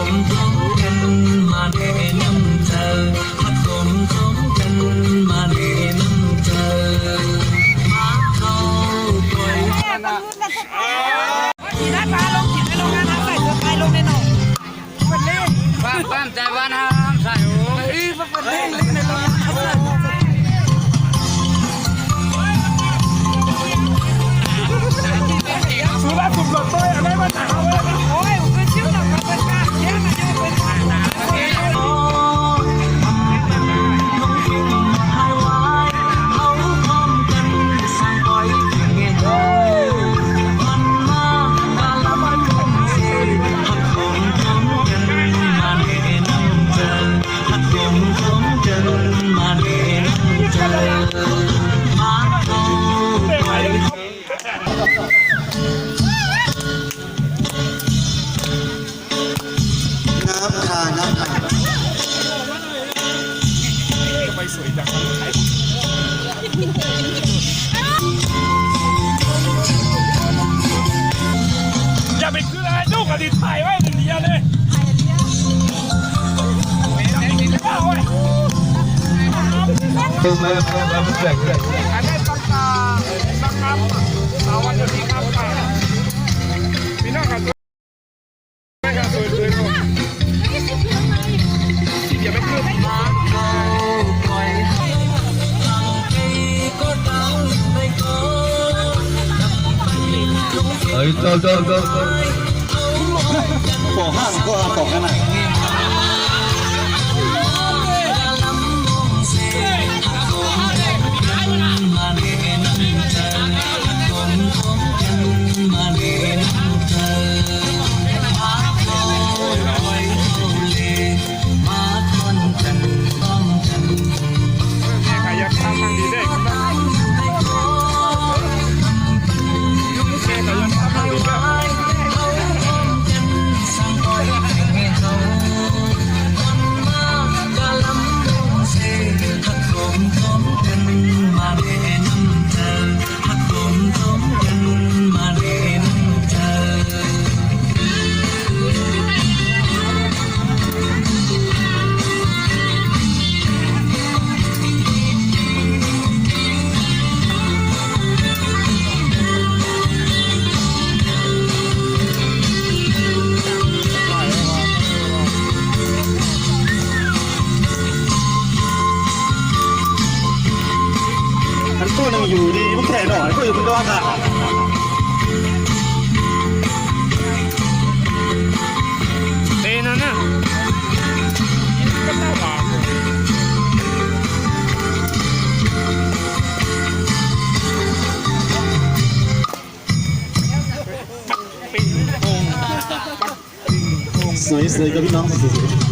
มท้องกันมาแนะนำเธอหักโสมท้องกันมาแนะนำเธอมาเข้าปล่อย ขี่น้าปลาลงขี่ในโรงงานน้ำใส่เสื้อไทยลงในหนองเป็นเล่น บ้านใจบ้านห้ามใส่โอ้ย เป็นเล่นในโรงงานน้ำใส่สุราสุดหลดตัวอะไรมาหนาวเลยโอ้ยผมเป็นชิวหนักมาเป็นการแย่มาเยอะเป็นหนาอย่าไปคืออะไรลูกอะดิถ่ายไว้หนึ่งเดียวเลยอันนี้ต้องการเอาวันนี้ครับพี่น้องกันไม่กันสวยๆอย่าไปคือgo ขอห้างก็ขอขนาดตัวนึงอยู่ดีมันแค่หน่อยก็อยู่บนตัวค่ะเต้นนั่นน่ะก็น่ารักสวยๆกับพี่น้องสวย